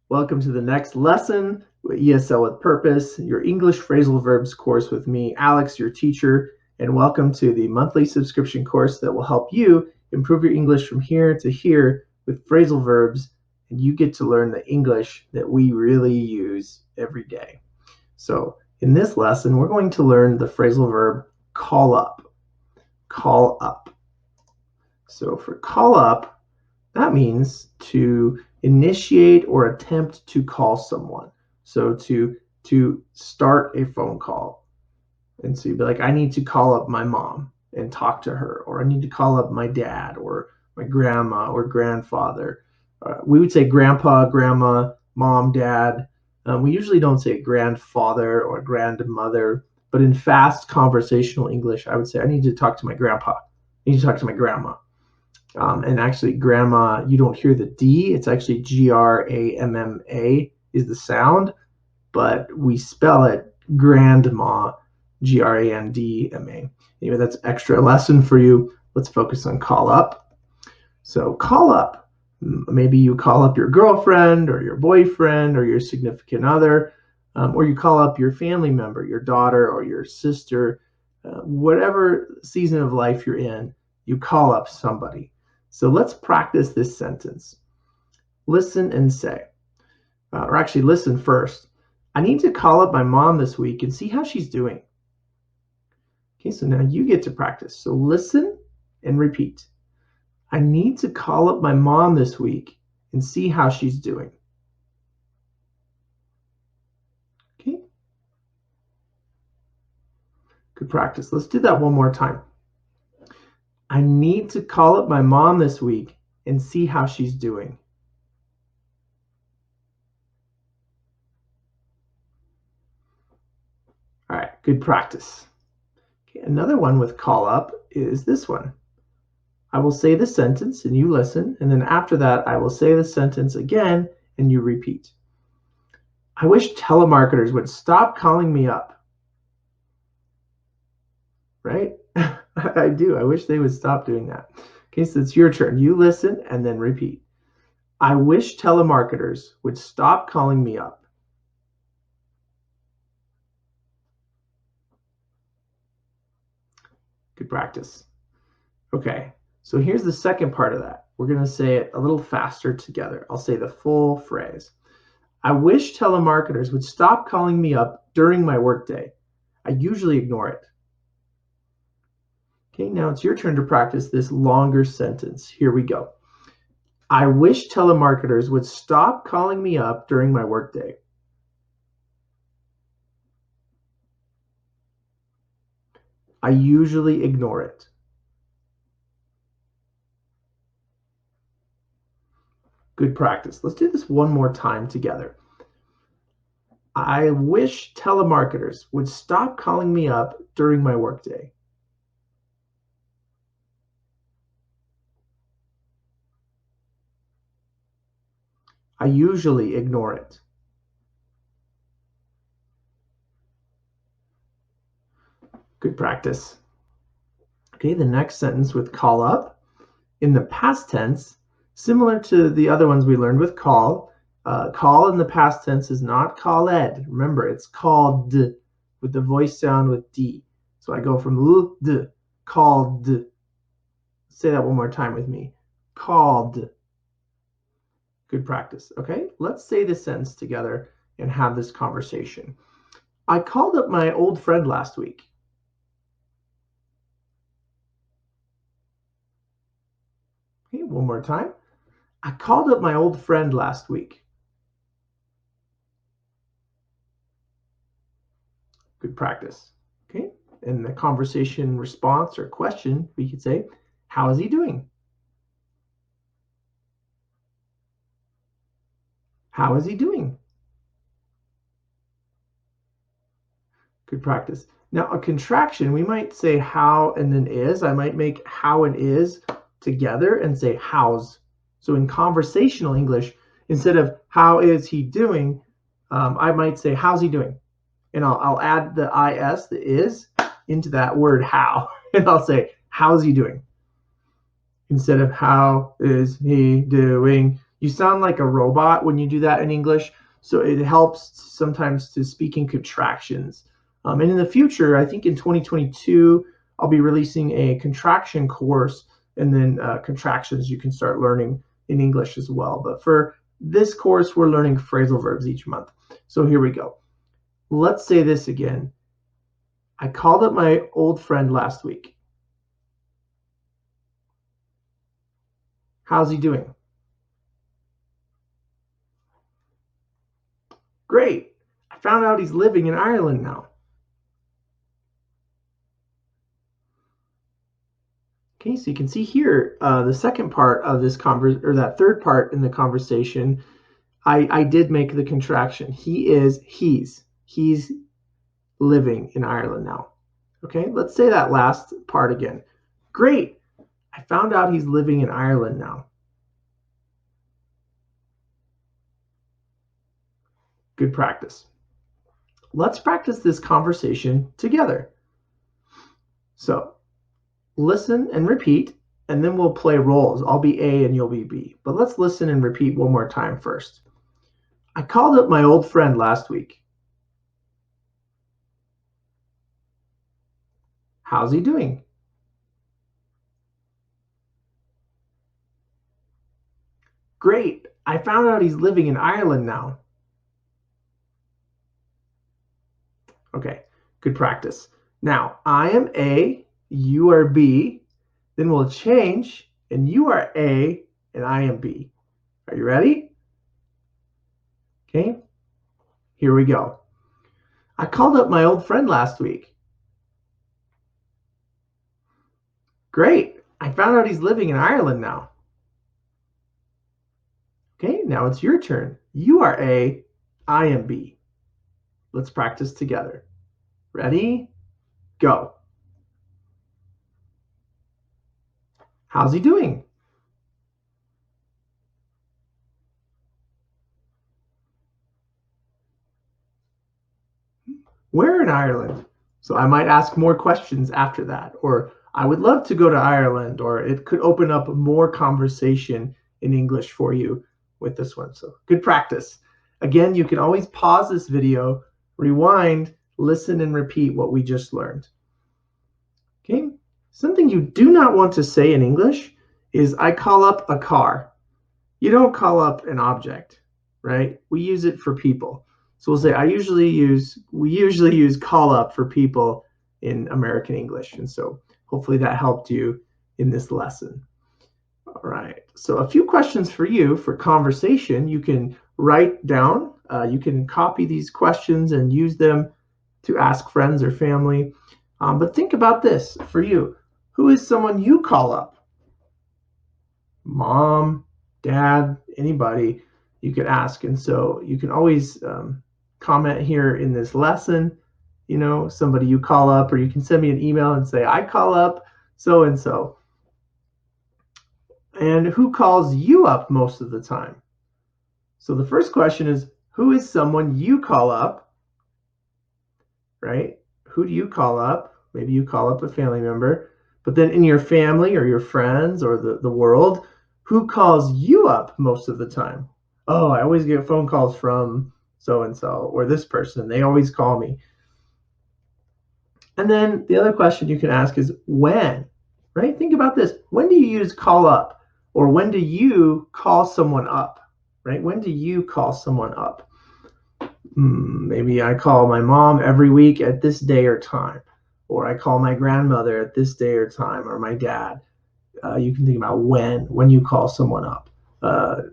Welcome to the next lesson with ESL With Purpose, your English phrasal verbs course with me, Alex, your teacher, and welcome to the monthly subscription course that will help you improve your English from here to here with phrasal verbs, and you get to learn the English that we really use every day. So in this lesson, we're going to learn the phrasal verb call up. Call up. So for call up, that means to initiate or attempt to call someone. So to start a phone call. And so you'd be like, I need to call up my mom and talk to her, or I need to call up my dad or my grandma or grandfather. We would say grandpa, grandma, mom, dad. We usually don't say grandfather or grandmother, but in fast conversational English, I would say, I need to talk to my grandpa. I need to talk to my grandma. And actually, grandma, you don't hear the D. It's actually Gramma is the sound, but we spell it grandma, Grandma. Anyway, that's extra lesson for you. Let's focus on call up. So call up. Maybe you call up your girlfriend or your boyfriend or your significant other, or you call up your family member, your daughter or your sister, whatever season of life you're in, you call up somebody. So let's practice this sentence. Listen and say, or actually listen first. I need to call up my mom this week and see how she's doing. Okay, so now you get to practice. So listen and repeat. I need to call up my mom this week and see how she's doing. Okay. Good practice. Let's do that one more time. I need to call up my mom this week and see how she's doing. All right, good practice. Okay, another one with call up is this one. I will say the sentence and you listen, and then after that, I will say the sentence again and you repeat. I wish telemarketers would stop calling me up. Right? I do. I wish they would stop doing that. Okay, so it's your turn. You listen and then repeat. I wish telemarketers would stop calling me up. Good practice. Okay, so here's the second part of that. We're going to say it a little faster together. I'll say the full phrase. I wish telemarketers would stop calling me up during my workday. I usually ignore it. Okay, now it's your turn to practice this longer sentence. Here we go. I wish telemarketers would stop calling me up during my workday. I usually ignore it. Good practice. Let's do this one more time together. I wish telemarketers would stop calling me up during my workday. I usually ignore it. Good practice. Okay, the next sentence with call up. In the past tense, similar to the other ones we learned with call, call in the past tense is not called. Remember, it's called with the voice sound with D. So I go from L, D, called. Say that one more time with me. Called. Good practice. Okay, let's say this sentence together and have this conversation. I called up my old friend last week. Okay, one more time. I called up my old friend last week. Good practice. Okay, in the conversation response or question, we could say, how is he doing? How is he doing? Good practice. Now, a contraction, we might say how and then is. I might make how and is together and say how's. So in conversational English, instead of how is he doing, I might say how's he doing? And I'll add the is, the is, into that word how. And I'll say how's he doing? Instead of how is he doing? You sound like a robot when you do that in English, so it helps sometimes to speak in contractions. And in the future, I think in 2022, I'll be releasing a contraction course, and then contractions you can start learning in English as well. But for this course, we're learning phrasal verbs each month. So here we go. Let's say this again. I called up my old friend last week. How's he doing? Great. I found out he's living in Ireland now. Okay, so you can see here the second part of this or that third part in the conversation, I did make the contraction. He's living in Ireland now. Okay, let's say that last part again. Great. I found out he's living in Ireland now. Good practice. Let's practice this conversation together. So listen and repeat, and then we'll play roles. I'll be A and you'll be B. But let's listen and repeat one more time first. I called up my old friend last week. How's he doing? Great. I found out he's living in Ireland now. Okay, good practice. Now, I am A, you are B. Then we'll change, and you are A, and I am B. Are you ready? Okay, here we go. I called up my old friend last week. Great. I found out he's living in Ireland now. Okay, now it's your turn. You are A, I am B. Let's practice together. Ready? Go. How's he doing? Where in Ireland? So I might ask more questions after that, or I would love to go to Ireland, or it could open up more conversation in English for you with this one. So good practice. Again, you can always pause this video, rewind, listen, and repeat what we just learned. Okay, something you do not want to say in English is I call up a car. You don't call up an object, right? We use it for people. So we'll say we usually use call up for people in American English. And so hopefully that helped you in this lesson. All right, so a few questions for you for conversation. You can write down, you can copy these questions and use them to ask friends or family. But think about this for you. Who is someone you call up? Mom, dad, anybody you could ask. And so you can always comment here in this lesson, somebody you call up, or you can send me an email and say, I call up so-and-so. And who calls you up most of the time? So the first question is, who is someone you call up, right? Who do you call up? Maybe you call up a family member. But then in your family or your friends or the world, who calls you up most of the time? Oh, I always get phone calls from so-and-so or this person. They always call me. And then the other question you can ask is when, right? Think about this. When do you use call up? Or when do you call someone up, right? When do you call someone up? Maybe I call my mom every week at this day or time. Or I call my grandmother at this day or time, or my dad. You can think about when you call someone up.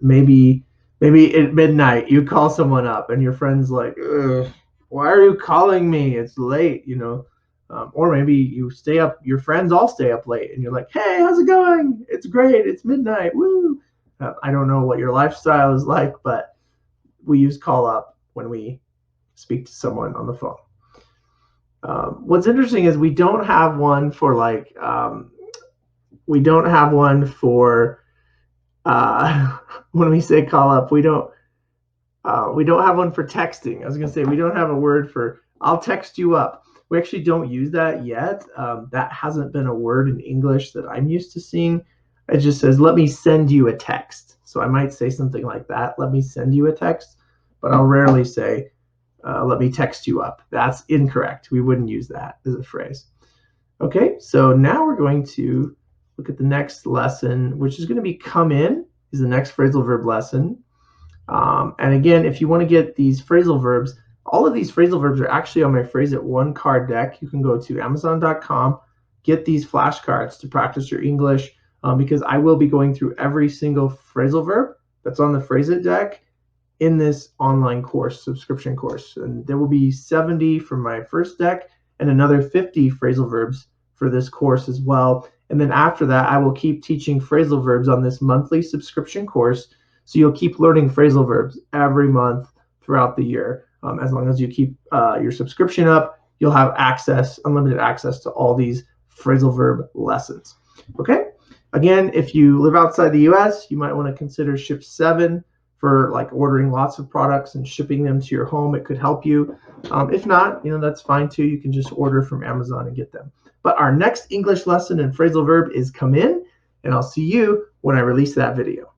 Maybe at midnight you call someone up and your friend's like, why are you calling me? It's late, or maybe you stay up, your friends all stay up late and you're like, hey, how's it going? It's great. It's midnight. Woo. I don't know what your lifestyle is like, but we use call up when we speak to someone on the phone. What's interesting is we don't have one for when we say call up, we don't have one for texting. I was going to say, we don't have a word for I'll text you up. We actually don't use that yet. That hasn't been a word in English that I'm used to seeing. It just says, let me send you a text. So I might say something like that, let me send you a text, but I'll rarely say, let me text you up. That's incorrect. We wouldn't use that as a phrase. Okay, so now we're going to look at the next lesson, which is going to be come in, is the next phrasal verb lesson. And again, if you want to get these phrasal verbs, all of these phrasal verbs are actually on my Phrase It 1 card deck. You can go to Amazon.com, get these flashcards to practice your English, because I will be going through every single phrasal verb that's on the Phrase It deck in this online course, subscription course. And there will be 70 from my first deck and another 50 phrasal verbs for this course as well. And then after that, I will keep teaching phrasal verbs on this monthly subscription course. So you'll keep learning phrasal verbs every month throughout the year. As long as you keep your subscription up, you'll have access, unlimited access to all these phrasal verb lessons. Okay? Again, if you live outside the US, you might want to consider Ship 7 for like ordering lots of products and shipping them to your home. It could help you. If not, that's fine too. You can just order from Amazon and get them. But our next English lesson in phrasal verb is come in, and I'll see you when I release that video.